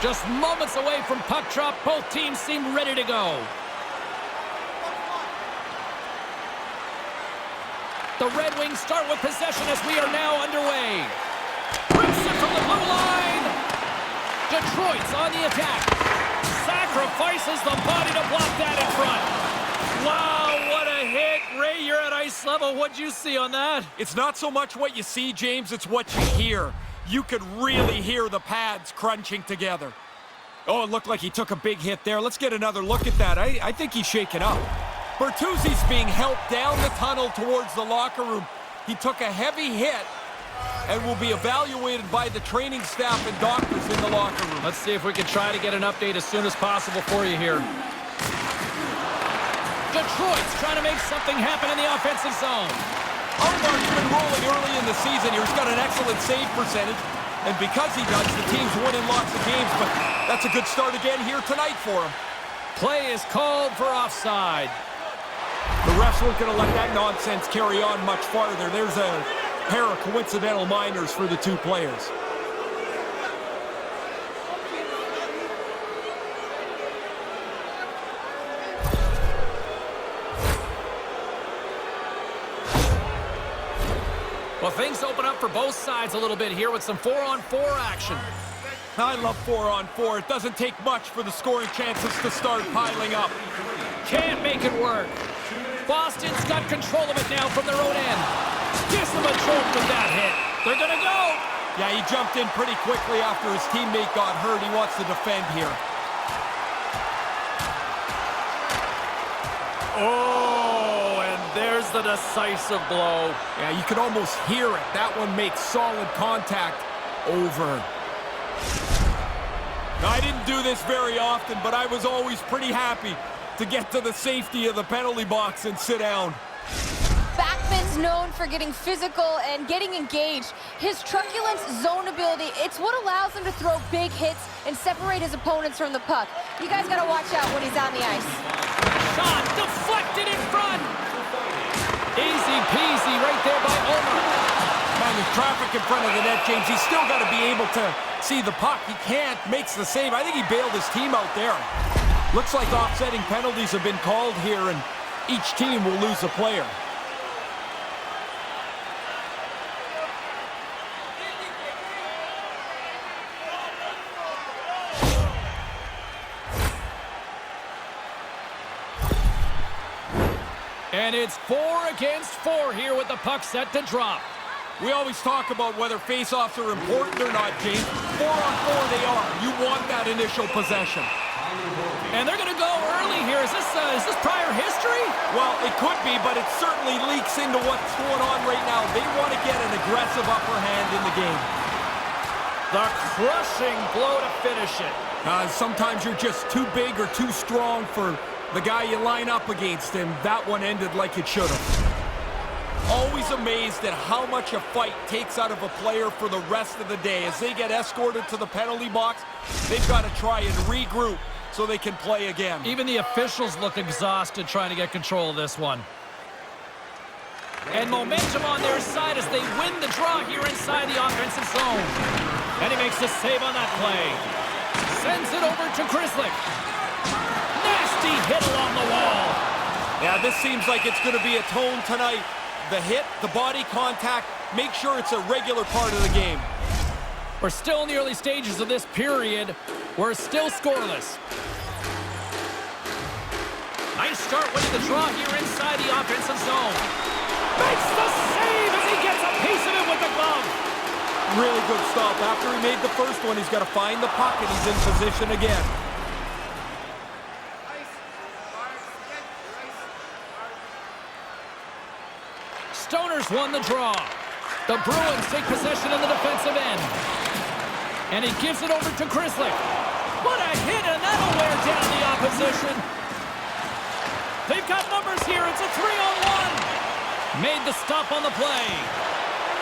Just moments away from puck drop, both teams seem ready to go. The Red Wings start with possession as we are now underway. Rips it from the blue line. Detroit's on the attack. Sacrifices the body to block that in front. Wow, what a hit. Ray, you're at ice level. What'd you see on that? It's not so much what you see, James, it's what you hear. You could really hear the pads crunching together. Oh, it looked like he took a big hit there. Let's get another look at that. I think he's shaken up. Bertuzzi's being helped down the tunnel towards the locker room. He took a heavy hit and will be evaluated by the training staff and doctors in the locker room. Let's see if we can try to get an update as soon as possible for you here. Detroit's trying to make something happen in the offensive zone. Ullmark's been rolling early in the season here. He's got an excellent save percentage. And because he does, the team's winning lots of games. But that's a good start again here tonight for him. Play is called for offside. The refs weren't going to let that nonsense carry on much farther. There's a pair of coincidental minors for the two players. Well, things open up for both sides a little bit here with some 4-on-4 action. I love 4-on-4. It doesn't take much for the scoring chances to start piling up. Can't make it work. Boston's got control of it now from their own end. Gives them a jolt with that hit. They're going to go. Yeah, he jumped in pretty quickly after his teammate got hurt. He wants to defend here. Oh, and there's the decisive blow. Yeah, you can almost hear it. That one makes solid contact. Over. I didn't do this very often, but I was always pretty happy to get to the safety of the penalty box and sit down. Backman's known for getting physical and getting engaged. His truculence, zone ability, it's what allows him to throw big hits and separate his opponents from the puck. You guys got to watch out when he's on the ice. Shot deflected in front. Easy peasy right there by Omar. Man, there's traffic in front of the net, James. He's still got to be able to see the puck. He can't, makes the save. I think he bailed his team out there. Looks like offsetting penalties have been called here, and each team will lose a player. And it's 4 against 4 here with the puck set to drop. We always talk about whether faceoffs are important or not, James. 4-on-4 they are. You want that initial possession. And they're going to go early here. Is this prior history? Well, it could be, but it certainly leaks into what's going on right now. They want to get an aggressive upper hand in the game. The crushing blow to finish it. Sometimes you're just too big or too strong for the guy you line up against, and that one ended like it should have. Always amazed at how much a fight takes out of a player for the rest of the day. As they get escorted to the penalty box, they've got to try and regroup so they can play again. Even the officials look exhausted trying to get control of this one. And momentum on their side as they win the draw here inside the offensive zone. And he makes the save on that play. Sends it over to Grizzly. Nasty hit along the wall. Yeah, this seems like it's going to be a tone tonight. The hit, the body contact, make sure it's a regular part of the game. We're still in the early stages of this period. We're still scoreless. Nice start winning the draw here inside the offensive zone. Makes the save as he gets a piece of it with the glove. Really good stop. After he made the first one, he's got to find the puck, and he's in position again. Stoners won the draw. The Bruins take possession in the defensive end. And he gives it over to Grizzly. What a hit, and that'll wear down the opposition. They've got numbers here. It's a 3-on-1. Made the stop on the play.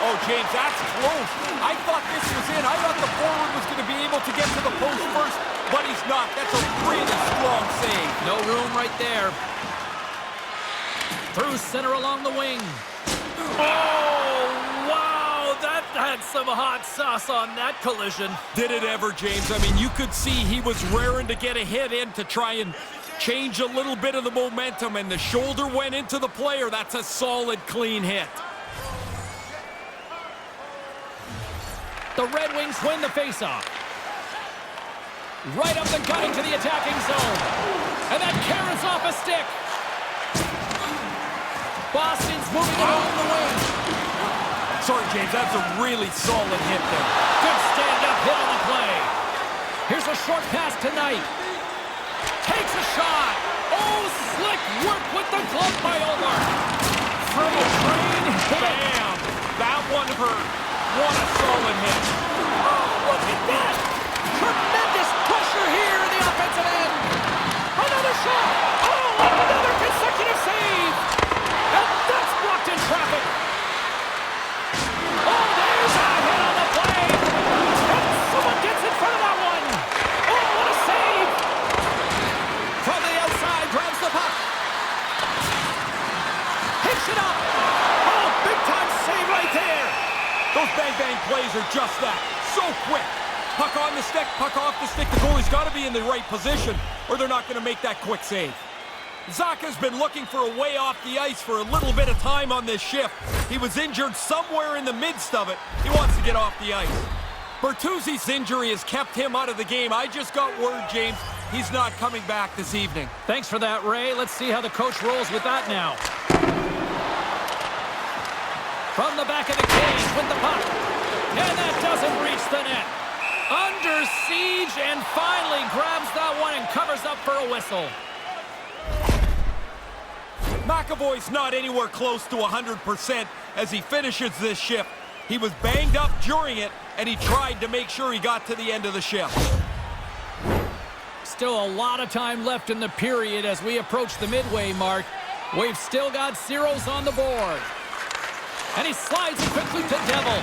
Oh, James, that's close. I thought this was in. I thought the forward was going to be able to get to the post first, but he's not. That's a really strong save. No room right there. Through center along the wing. Oh, wow. That Had some hot sauce on that collision. Did it ever, James? I mean, you could see he was raring to get a hit in to try and change a little bit of the momentum, and the shoulder went into the player. That's a solid, clean hit. The Red Wings win the faceoff. Right up the gut into the attacking zone. And that carries off a stick. Boston's moving it along the wing. Sorry, James, that's a really solid hit there. Good stand-up hit on the play. Here's a short pass to Knight. Takes a shot. Oh, slick work with the glove by Omar. From a train. Bam! That one hurt. What a solid hit. Oh, look at that. Tremendous pressure here in the offensive end. Another shot. Oh, another consecutive save. And that's blocked in traffic. Oh, there's a hit on the play. And someone gets in front of that one. Oh, what a save. From the outside, grabs the puck. Hits it up. Oh, big-time save right there. Those bang-bang plays are just that. So quick. Puck on the stick, puck off the stick. The goalie's got to be in the right position, or they're not going to make that quick save. Zaka's been looking for a way off the ice for a little bit of time on this shift. He was injured somewhere in the midst of it. He wants to get off the ice. Bertuzzi's injury has kept him out of the game. I just got word, James, he's not coming back this evening. Thanks for that, Ray. Let's see how the coach rolls with that now. From the back of the cage with the puck. And that doesn't reach the net. Under siege, and finally grabs that one and covers up for a whistle. McAvoy's not anywhere close to 100% as he finishes this shift. He was banged up during it, and he tried to make sure he got to the end of the shift. Still a lot of time left in the period as we approach the midway mark. We've still got zeros on the board. And he slides it quickly to Devil.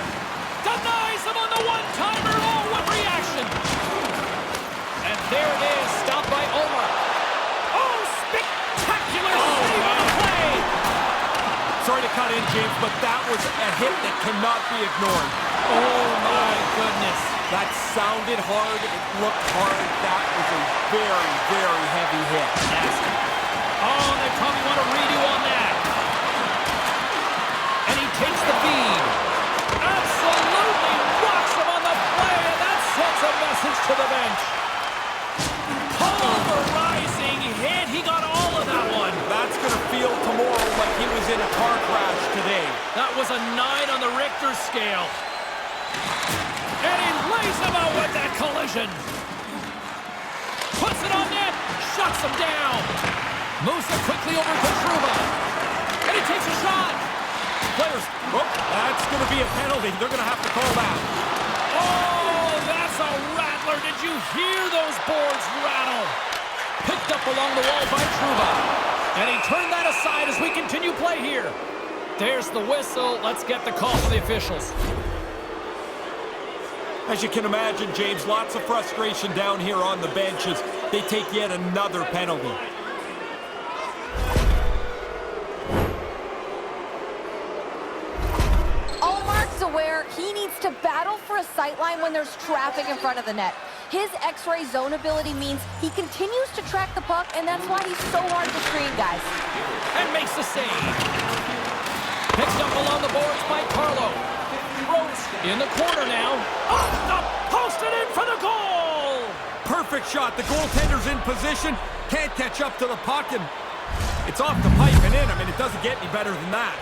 Denies him on the one-timer. Oh, what reaction. And there it is, stopped by Omar. Oh, spectacular save on the play. Sorry to cut in, James, but that was a hit that cannot be ignored. Oh, my goodness. That sounded hard. It looked hard. That was a very, very heavy hit. Nasty. Oh, they probably want a redo on that. And he takes the feed. Absolutely rocks him on the play, and that sends a message to the bench. Pulverizing hit. He got all of that one. That's going to feel tomorrow like he was in a car crash today. That was a 9 on the Richter scale. And he lays him out with that collision. Puts it on net. Shuts him down. Moves it quickly over to Trouba. And he takes a shot. Players, oh, that's going to be a penalty. They're going to have to call that. Oh, that's a rattler. Did you hear those boards rattle? Picked up along the wall by Trouba. And he turned that aside as we continue play here. There's the whistle. Let's get the call from the officials. As you can imagine, James, lots of frustration down here on the benches. They take yet another penalty. Allmark's aware he needs to battle for a sightline when there's traffic in front of the net. His X-ray zone ability means he continues to track the puck, and that's why he's so hard to screen, guys. And makes the save. Picked up along the boards by Carlo. Rose in the corner now. Off the post and in for the goal! Perfect shot. The goaltender's in position. Can't catch up to the puck, and it's off the pipe and in. I mean, it doesn't get any better than that.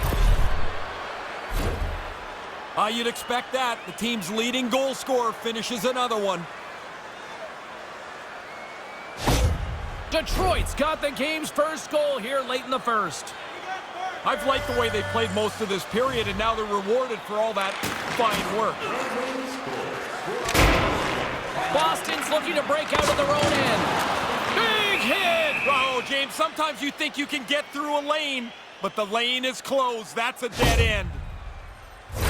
You'd expect that. The team's leading goal scorer finishes another one. Detroit's got the game's first goal here late in the first. I've liked the way they played most of this period, and now they're rewarded for all that fine work. Boston's looking to break out of their own end. Big hit! Oh, James, sometimes you think you can get through a lane, but the lane is closed. That's a dead end.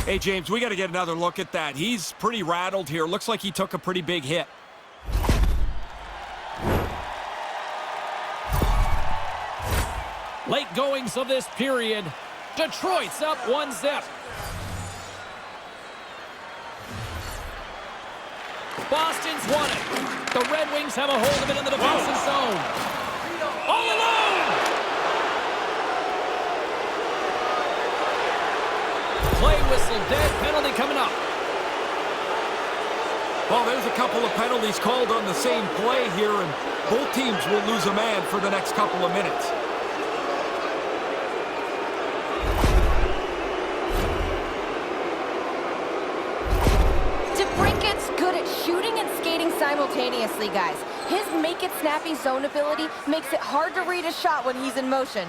Hey, James, we got to get another look at that. He's pretty rattled here. Looks like he took a pretty big hit. Late goings of this period. Detroit's up 1-0. Boston's won it. The Red Wings have a hold of it in the defensive zone. All alone! Play whistle dead. Penalty coming up. Well, there's a couple of penalties called on the same play here, and both teams will lose a man for the next couple of minutes. DeBrincat's good at shooting and skating simultaneously, guys. His make-it-snappy zone ability makes it hard to read a shot when he's in motion.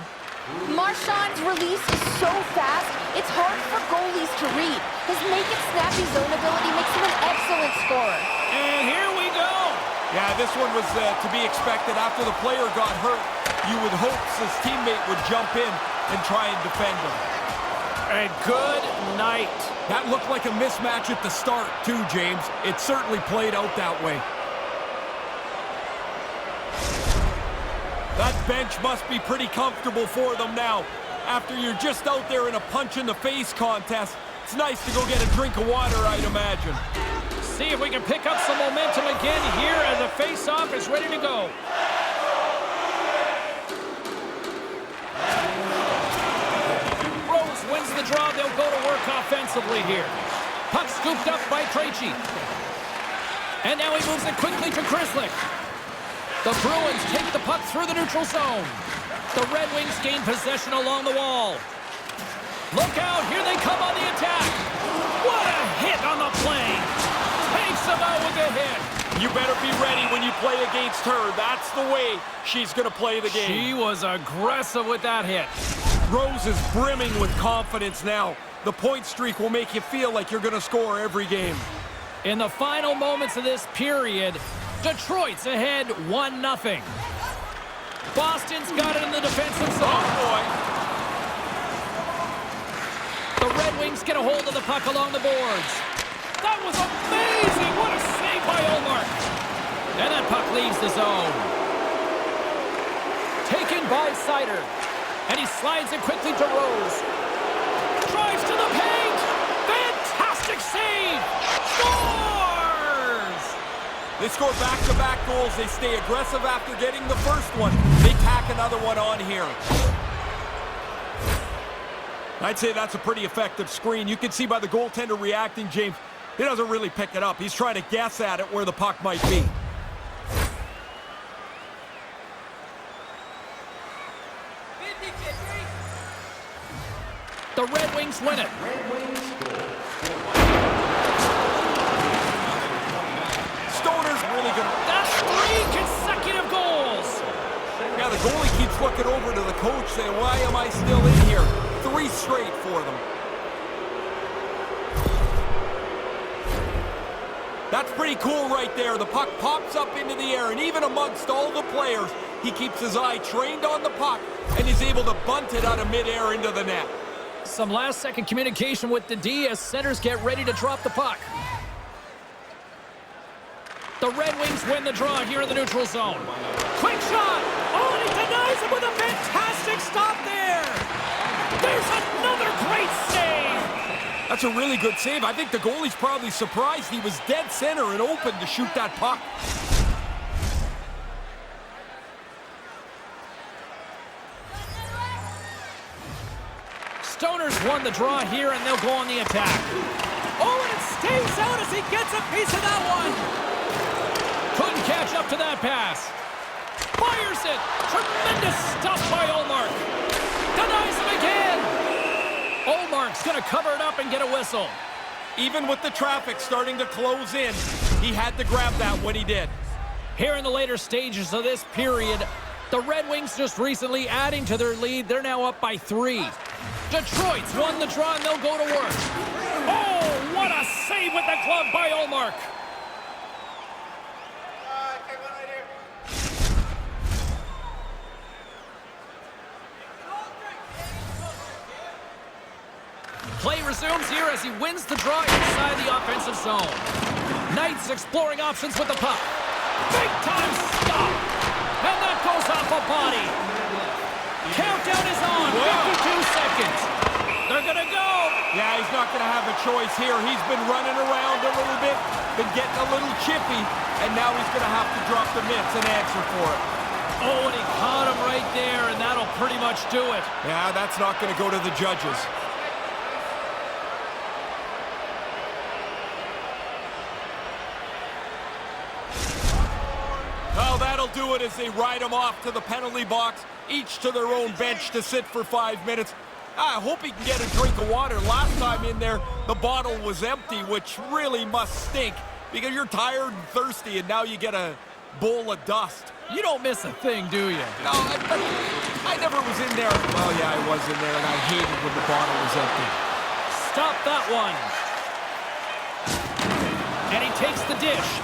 Marchand's release is so fast, it's hard for goalies to read. His make-it-snappy zone ability makes him an excellent scorer. And here we go. Yeah, this one was to be expected. After the player got hurt, you would hope his teammate would jump in and try and defend him. And good night. That looked like a mismatch at the start, too, James. It certainly played out that way. That bench must be pretty comfortable for them now. After you're just out there in a punch-in-the-face contest, it's nice to go get a drink of water, I'd imagine. See if we can pick up some momentum again here as the face-off is ready to go. Rose wins the draw. They'll go to work offensively here. Puck scooped up by Krejci. And now he moves it quickly to Krislick. The Bruins take the puck through the neutral zone. The Red Wings gain possession along the wall. Look out, here they come on the attack. What a hit on the play. Takes them out with a hit. You better be ready when you play against her. That's the way she's going to play the game. She was aggressive with that hit. Rose is brimming with confidence now. The point streak will make you feel like you're going to score every game. In the final moments of this period, Detroit's ahead 1-0. Boston's got it in the defensive zone. Oh, boy. The Red Wings get a hold of the puck along the boards. That was amazing! What a save by Ullmark. And that puck leaves the zone. Taken by Seider. And he slides it quickly to Rose. Drives to the paint! Fantastic save! Scores! They score back-to-back goals. They stay aggressive after getting the first one. They tack another one on here. I'd say that's a pretty effective screen. You can see by the goaltender reacting, James, he doesn't really pick it up. He's trying to guess at it where the puck might be. The Red Wings win it. Stoner's really good. That's 3 consecutive goals. Yeah, the goalie keeps looking over to the coach saying, why am I still in here? 3 straight for them. That's pretty cool right there. The puck pops up into the air, and even amongst all the players, he keeps his eye trained on the puck and is able to bunt it out of midair into the net. Some last-second communication with the D as centers get ready to drop the puck. The Red Wings win the draw here in the neutral zone. Quick shot! Oh, and he denies him with a fantastic stop there! There's another great save! That's a really good save. I think the goalie's probably surprised he was dead center and open to shoot that puck. Stoner's won the draw here, and they'll go on the attack. Oh, and it stays out as he gets a piece of that one. Couldn't catch up to that pass. Fires it. Tremendous stuff by Ullmark. Denies him again. Ullmark's going to cover it up and get a whistle. Even with the traffic starting to close in, he had to grab that when he did. Here in the later stages of this period, the Red Wings just recently adding to their lead. They're now up by 3. Detroit's won the draw, and they'll go to work. Oh, what a save with the glove by Ullmark. Play resumes here as he wins the draw inside the offensive zone. Knight's exploring options with the puck. Big time stop. And that goes off a body. Countdown is on. 52 seconds. They're going to go. Yeah, he's not going to have a choice here. He's been running around a little bit, been getting a little chippy, and now he's going to have to drop the mitts and answer for it. Oh, and he caught him right there, and that'll pretty much do it. Yeah, that's not going to go to the judges. Well, that'll do it as they ride him off to the penalty box, each to their own bench to sit for 5 minutes. I hope he can get a drink of water. Last time in there, the bottle was empty, which really must stink because you're tired and thirsty, and now you get a bowl of dust. You don't miss a thing, do you? No, I never was in there. Well, yeah, I was in there, and I hated when the bottle was empty. Stop that one. And he takes the dish.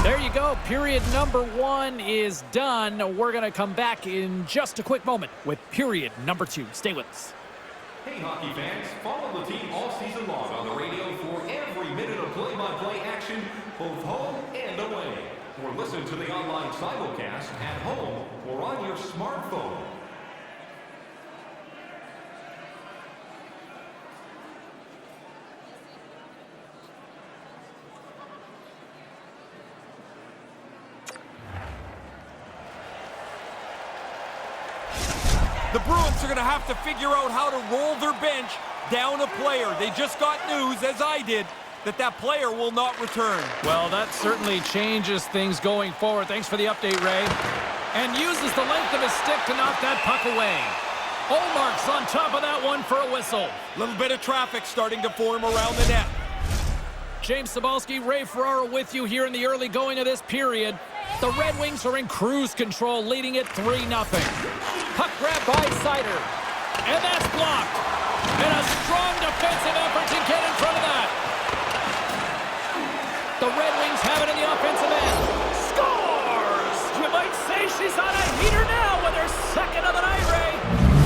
There you go. Period number 1 is done. We're going to come back in just a quick moment with period number 2. Stay with us. Hey, hockey fans, follow the team all season long on the radio for every minute of play-by-play action, both home and away. Or listen to the online simulcast at home or on your smartphone. The Bruins are going to have to figure out how to roll their bench down a player. They just got news, as I did, that player will not return. Well, that certainly changes things going forward. Thanks for the update, Ray. And uses the length of his stick to knock that puck away. Olmark's on top of that one for a whistle. Little bit of traffic starting to form around the net. James Cybulski, Ray Ferraro with you here in the early going of this period. The Red Wings are in cruise control, leading it 3-0. Puck grab by Seider. And that's blocked. And a strong defensive effort to get in front of that. The Red Wings have it in the offensive end. Scores! You might say she's on a heater now with her second of the night, Ray.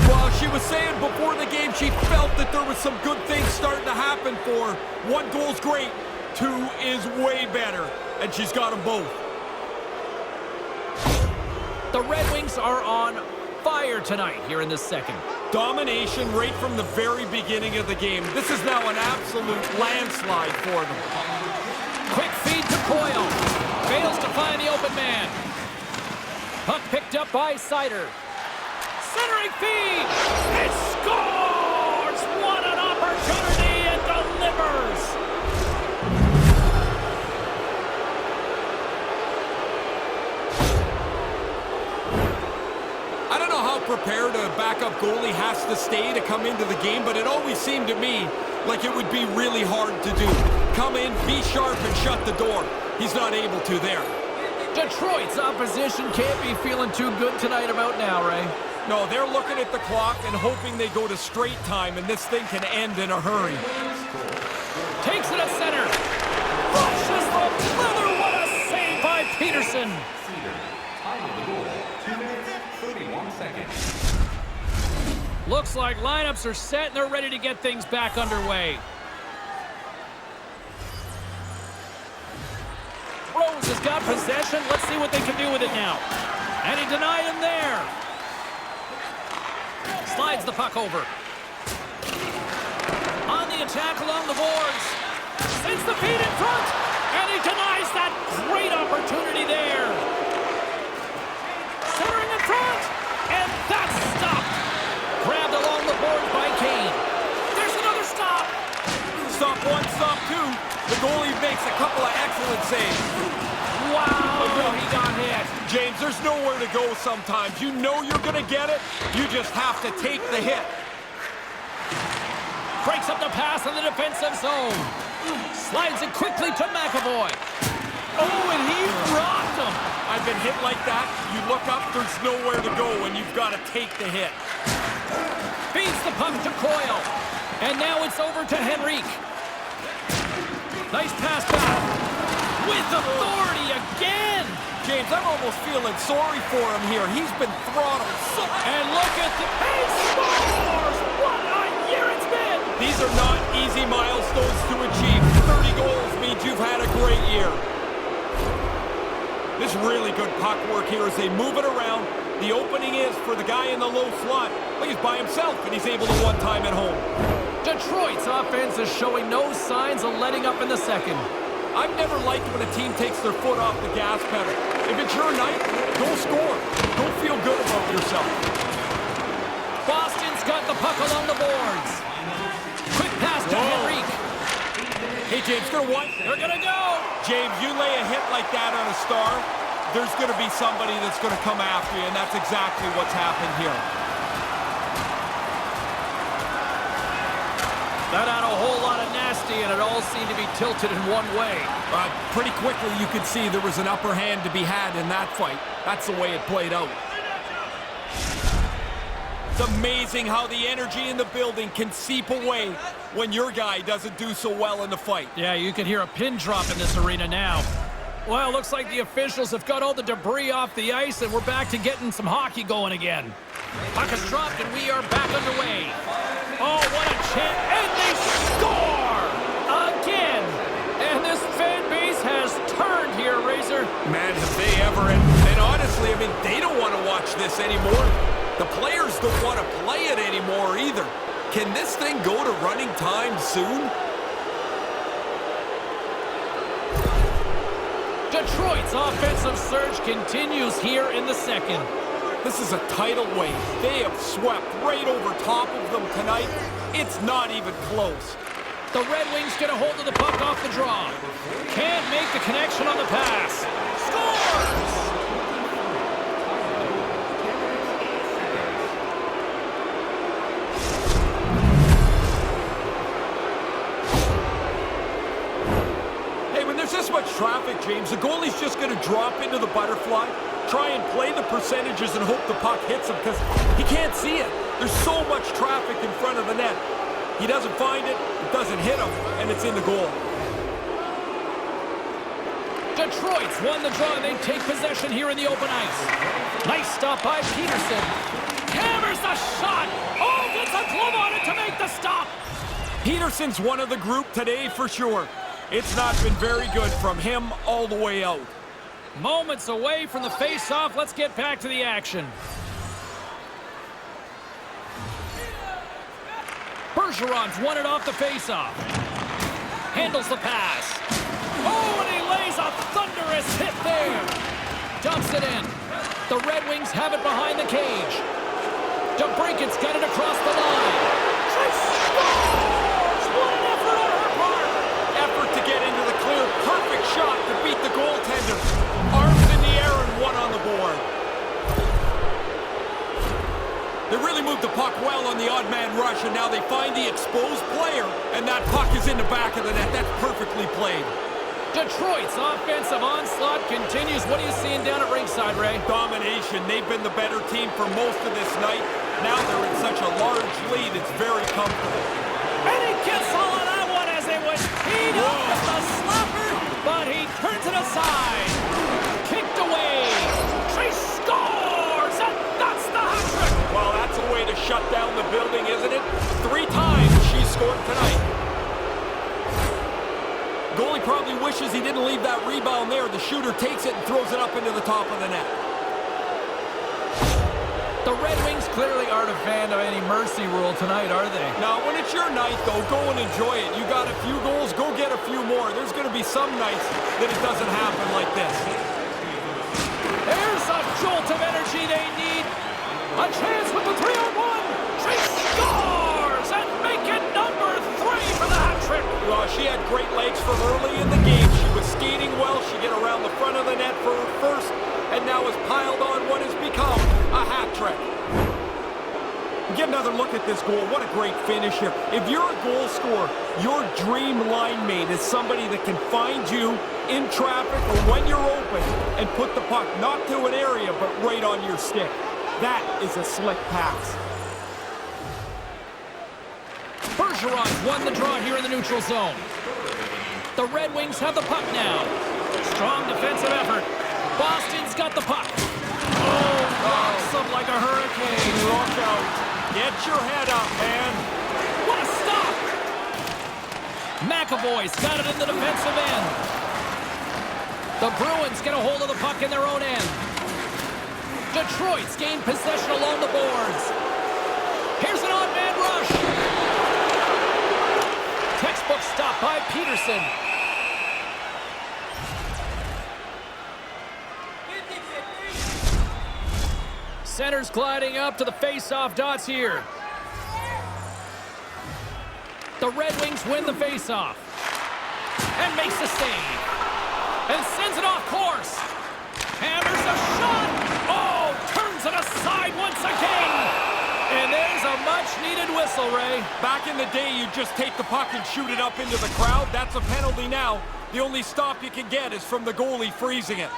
Well, she was saying before the game she felt that there was some good things starting to happen for her. 1 goal's great, 2 is way better, and she's got them both. The Red Wings are on fire tonight here in the second. Domination right from the very beginning of the game. This is now an absolute landslide for them. Quick feed to Coyle. Fails to find the open man. Puck picked up by Seider. Centering feed. It scores! What an opportunity, and delivers! I don't know how prepared a backup goalie has to stay to come into the game, but it always seemed to me like it would be really hard to do. Come in, be sharp, and shut the door. He's not able to there. Detroit's opposition can't be feeling too good tonight about now, Ray. No, they're looking at the clock and hoping they go to straight time, and this thing can end in a hurry. Takes it at center. Flushes the leather. What a save by Peterson. Time of the goal, 2 minutes, 31 seconds. Looks like lineups are set and they're ready to get things back underway. Rose has got possession. Let's see what they can do with it now. And he denied him there. Slides the puck over. On the attack along the boards. Sends the feed in front. And he denies that great opportunity there. Centering in front. And that's stopped. Grabbed along the boards by Kane. There's another stop. Stop 1, stop 2. The goalie makes a couple of excellent saves. Wow, he got hit. James, there's nowhere to go sometimes. You know you're going to get it. You just have to take the hit. Breaks up the pass in the defensive zone. Slides it quickly to McAvoy. Oh, and he rocked him. I've been hit like that. You look up, there's nowhere to go, and you've got to take the hit. Feeds the puck to Coyle. And now it's over to Henrique. Nice pass back. With authority again. James, I'm almost feeling sorry for him here. He's been throttled. And look at the pace. Scores! What a year it's been. These are not easy milestones to achieve. 30 goals means you've had a great year. This really good puck work here as they move it around. The opening is for the guy in the low slot. Well, he's by himself, and he's able to one-time at home. Detroit's offense is showing no signs of letting up in the second. I've never liked when a team takes their foot off the gas pedal. If it's your night, go score. Go feel good about yourself. Boston's got the puck along the boards. Quick pass to Henrique. Hey, James, gonna what? They're gonna go. James, you lay a hit like that on a star, there's gonna be somebody that's gonna come after you, and that's exactly what's happened here. That had a whole lot of nasty, and it all seemed to be tilted in one way. Pretty quickly, you could see there was an upper hand to be had in that fight. That's the way it played out. It's amazing how the energy in the building can seep away when your guy doesn't do so well in the fight. Yeah, you can hear a pin drop in this arena now. Well, looks like the officials have got all the debris off the ice, and we're back to getting some hockey going again. Puck is dropped, and we are back underway. Oh, what a chance, and they score! Again! And this fan base has turned here, Razor. Man, have they ever. And honestly, I mean, they don't want to watch this anymore. The players don't want to play it anymore either. Can this thing go to running time soon? Detroit's offensive surge continues here in the second. This is a tidal wave. They have swept right over top of them tonight. It's not even close. The Red Wings get a hold of the puck off the draw. Can't make the connection on the pass. Scores! Hey, when there's this much traffic, James, the goalie's just going to drop into the butterfly, try and play the percentages and hope the puck hits him because he can't see it. There's so much traffic in front of the net. He doesn't find it, it doesn't hit him, and it's in the goal. Detroit's won the draw, and they take possession here in the open ice. Nice stop by Peterson. Hammers the shot. Oh, gets a glove on it to make the stop. Peterson's one of the group today for sure. It's not been very good from him all the way out. Moments away from the face-off. Let's get back to the action. Bergeron's won it off the face-off. Handles the pass. Oh, and he lays a thunderous hit there. Dumps it in. The Red Wings have it behind the cage. DeBrinket's got it across the line. She scores! What an effort on her part! Effort to get into the clear. Perfect shot to beat the goaltender. Arms in the air and one on the board. They really moved the puck well on the odd man rush, and now they find the exposed player, and that puck is in the back of the net. That's perfectly played. Detroit's offensive onslaught continues. What are you seeing down at ringside, Ray? Domination. They've been the better team for most of this night. Now they're in such a large lead, it's very comfortable. And he gets all of that one as it was teed up with the slapper, but he turns it aside. Kicked away. She scores, and that's the hat trick. Well, that's a way to shut down the building, isn't it? 3 times she scored tonight. Goalie probably wishes he didn't leave that rebound there. The shooter takes it and throws it up into the top of the net. The Red Wings clearly aren't a fan of any mercy rule tonight, are they? Now, when it's your night, though, go and enjoy it. You got a few goals, go get a few more. There's going to be some nights that it doesn't happen like this. There's a jolt of energy they need. A chance with the 3-on-1. She scores and make it number 3 for the hat trick. Well, she had great legs from early in the game. She was skating well. She get around the front of the net for her first, and now has piled on what has become a hat trick. Get another look at this goal. What a great finish here. If you're a goal scorer, your dream line mate is somebody that can find you in traffic or when you're open and put the puck not to an area but right on your stick. That is a slick pass. Bergeron's won the draw here in the neutral zone. The Red Wings have the puck now. Strong defensive effort. Boston's got the puck. Oh, rocks them like a hurricane. Look out. Get your head up, man. What a stop! McAvoy's got it in the defensive end. The Bruins get a hold of the puck in their own end. Detroit's gained possession along the boards. Here's an odd-man rush. Textbook stop by Peterson. Center's gliding up to the face-off dots here. The Red Wings win the face-off. And makes the save. And sends it off course. Hammers a shot. Oh, turns it aside once again. And there's a much-needed whistle, Ray. Back in the day, you just take the puck and shoot it up into the crowd. That's a penalty now. The only stop you can get is from the goalie freezing it.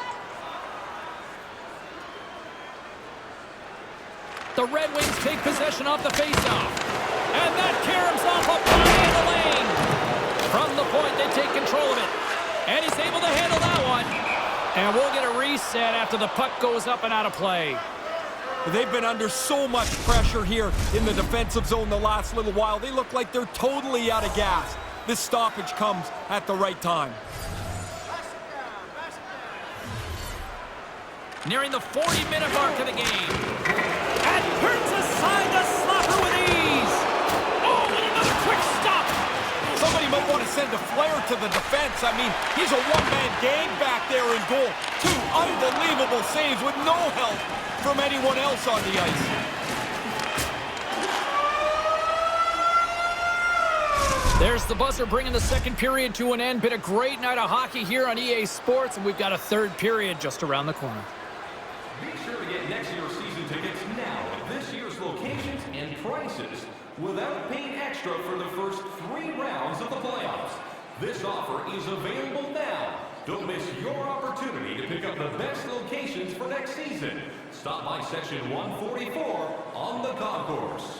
The Red Wings take possession off the faceoff. And that caroms off a play in the lane. From the point, they take control of it. And he's able to handle that one. And we'll get a reset after the puck goes up and out of play. They've been under so much pressure here in the defensive zone the last little while. They look like they're totally out of gas. This stoppage comes at the right time. Nearing the 40-minute mark of the game. And turns aside the slapper with ease. Oh, and another quick stop. Somebody might want to send a flare to the defense. I mean, he's a one-man gang back there in goal. Two unbelievable saves with no help from anyone else on the ice. There's the buzzer bringing the second period to an end. Been a great night of hockey here on EA Sports, and we've got a third period just around the corner. Be sure to get next year's season tickets now at this year's locations and prices without paying extra for the first 3 rounds of the playoffs. This offer is available now. Don't miss your opportunity to pick up the best locations for next season. Stop by section 144 on the concourse.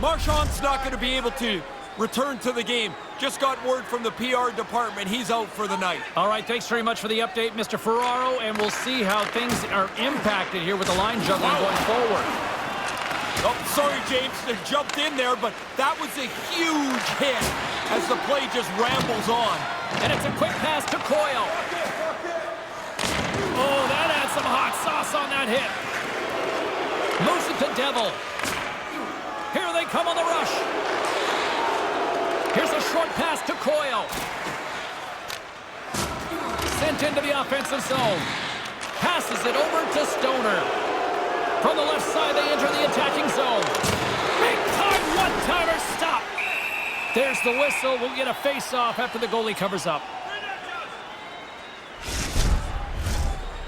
Marchand's not going to be able to return to the game. Just got word from the PR department. He's out for the night. All right, thanks very much for the update, Mr. Ferraro, and we'll see how things are impacted here with the line juggling going forward. Oh, sorry, James, they jumped in there, but that was a huge hit as the play just rambles on. And it's a quick pass to Coyle. Oh, that adds some hot sauce on that hit. Moves it to Devil. Here they come on the rush. Here's a short pass to Coyle. Sent into the offensive zone. Passes it over to Stoner. From the left side, they enter the attacking zone. Big-time one-timer stop. There's the whistle. We'll get a face-off after the goalie covers up.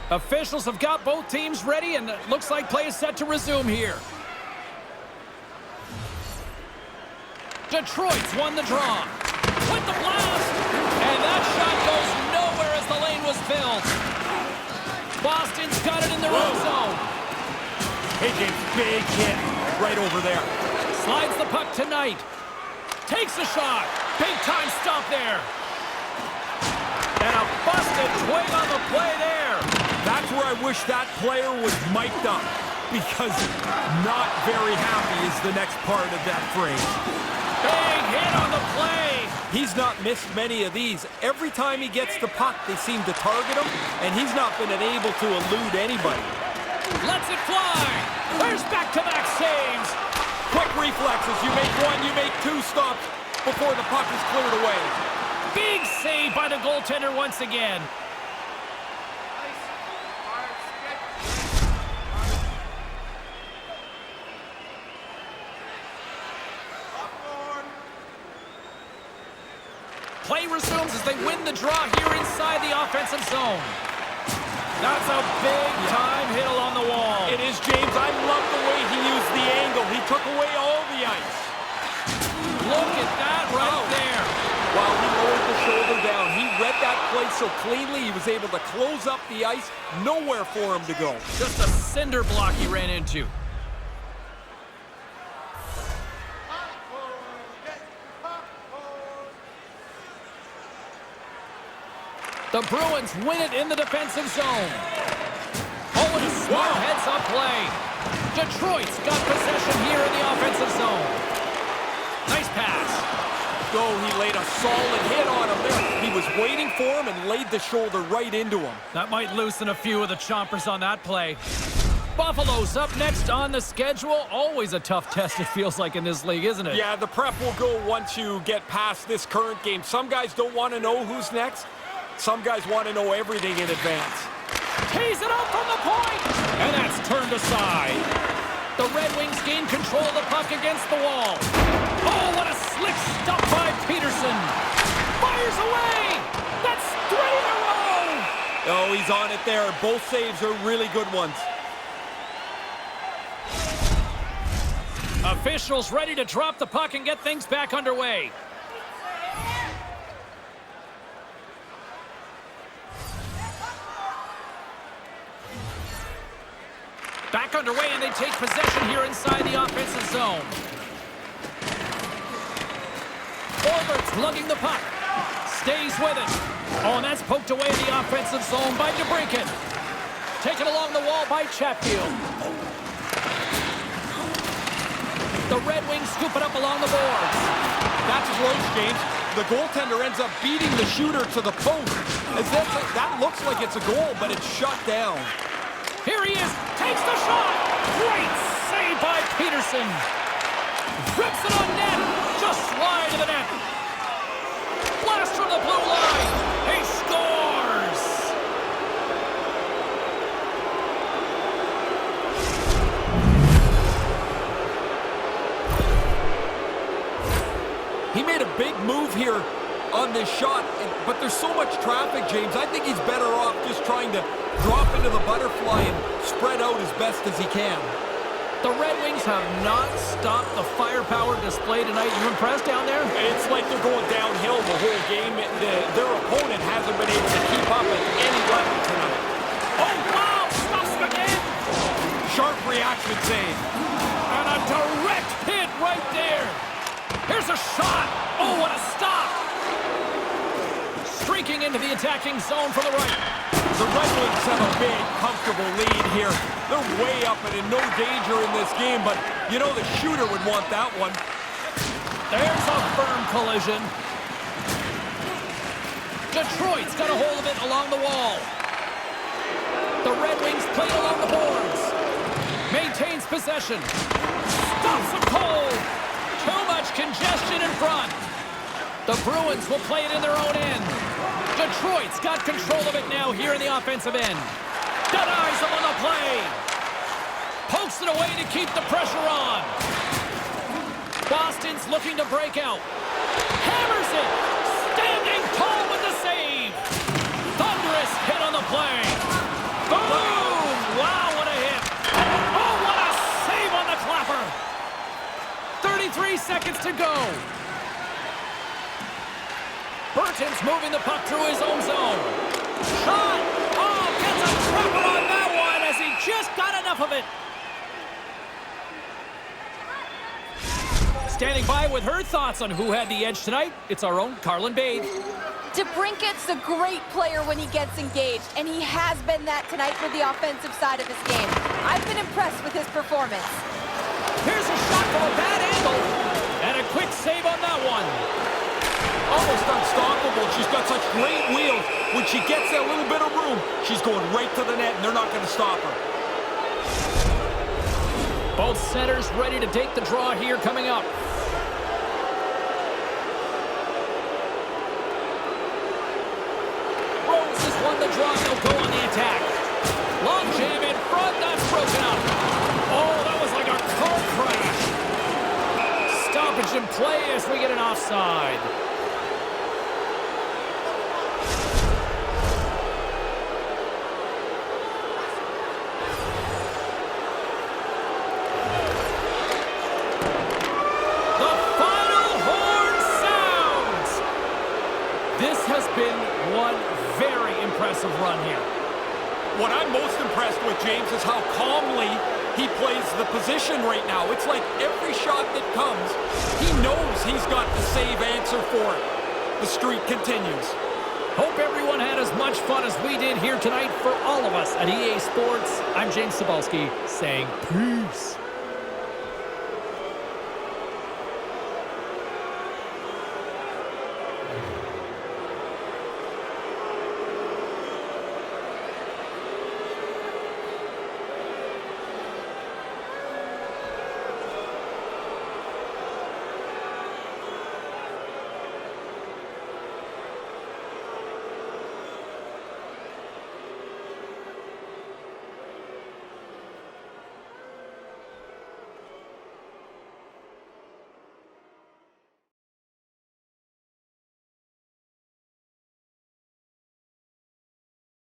Officials have got both teams ready, and it looks like play is set to resume here. Detroit's won the draw. With the blast. And that shot goes nowhere as the lane was filled. Boston's got it in their own zone. Hey, James, big hit right over there. Slides the puck to Knight. Takes a shot. Big-time stop there. And a busted twig on the play there. That's where I wish that player was mic'd up, because not very happy is the next part of that phrase. Big hit on the play. He's not missed many of these. Every time he gets the puck, they seem to target him, and he's not been able to elude anybody. Lets it fly. There's back-to-back saves. Quick reflexes. You make one, you make 2 stops before the puck is cleared away. Big save by the goaltender once again. Play resumes as they win the draw here inside the offensive zone. That's a big-time hit along the wall. It is, James. I love the way he used the angle. He took away all the ice. Look at that right there. While he lowered the shoulder down, he read that play so cleanly, he was able to close up the ice. Nowhere for him to go. Just a cinder block he ran into. The Bruins win it in the defensive zone. Oh, and a smart heads-up play. Detroit's got possession here in the offensive zone. Nice pass. Oh, he laid a solid hit on him there. He was waiting for him and laid the shoulder right into him. That might loosen a few of the chompers on that play. Buffalo's up next on the schedule. Always a tough test, it feels like, in this league, isn't it? Yeah, the prep will go once you get past this current game. Some guys don't want to know who's next. Some guys want to know everything in advance. Tees it up from the point, and that's turned aside. The Red Wings gain control of the puck against the wall. Oh, what a slick stop by Peterson. Fires away. That's 3 in a row. Oh, he's on it there. Both saves are really good ones. Officials ready to drop the puck and get things back underway. Back underway, and they take possession here inside the offensive zone. Orbert's lugging the puck. Stays with it. Oh, and that's poked away in the offensive zone by DeBrincat. Taken along the wall by Chatfield. The Red Wings scoop it up along the boards. That's close, James. The goaltender ends up beating the shooter to the post. That looks like it's a goal, but it's shut down. Here he is, takes the shot. Great save by Peterson. Rips it on net, just wide of the net. Blast from the blue line. He scores. He made a big move here on this shot, but there's so much traffic, James. I think he's better off just trying to drop into the butterfly and spread out as best as he can. The Red Wings have not stopped the firepower display tonight. You impressed down there? It's like they're going downhill the whole game. Their opponent hasn't been able to keep up at any level tonight. Oh, wow! Stops him again! Sharp reaction save. And a direct hit right there. Here's a shot. Oh, what a stop! Streaking into the attacking zone from the right. The Red Wings have a big, comfortable lead here. They're way up and in no danger in this game, but you know the shooter would want that one. There's a firm collision. Detroit's got a hold of it along the wall. The Red Wings play along the boards. Maintains possession. Stops him cold. Too much congestion in front. The Bruins will play it in their own end. Detroit's got control of it now here in the offensive end. Denies him on the play. Pokes it away to keep the pressure on. Boston's looking to break out. Hammers it. Standing tall with the save. Thunderous hit on the play. Boom! Wow, what a hit. Oh, what a save on the clapper. 33 seconds to go. Burton's moving the puck through his own zone. Shot! Oh, gets a trapper on that one as he just got enough of it. Standing by with her thoughts on who had the edge tonight, it's our own Carlin Bade. DeBrincat's a great player when he gets engaged, and he has been that tonight for the offensive side of his game. I've been impressed with his performance. Here's a shot from a bad angle, and a quick save on that one. Almost unstoppable. She's got such great wheels. When she gets that little bit of room, she's going right to the net, and they're not going to stop her. Both centers ready to take the draw here coming up. Rose has won the draw. They'll go on the attack. Long jam in front. That's broken up. Oh, that was like a car crash. Stoppage in play as we get an offside. One very impressive run here. What I'm most impressed with, James, is how calmly he plays the position right now. It's like every shot that comes, he knows he's got the save answer for it. The streak continues. Hope everyone had as much fun as we did here tonight. For all of us at EA Sports, I'm James Cebulski saying peace.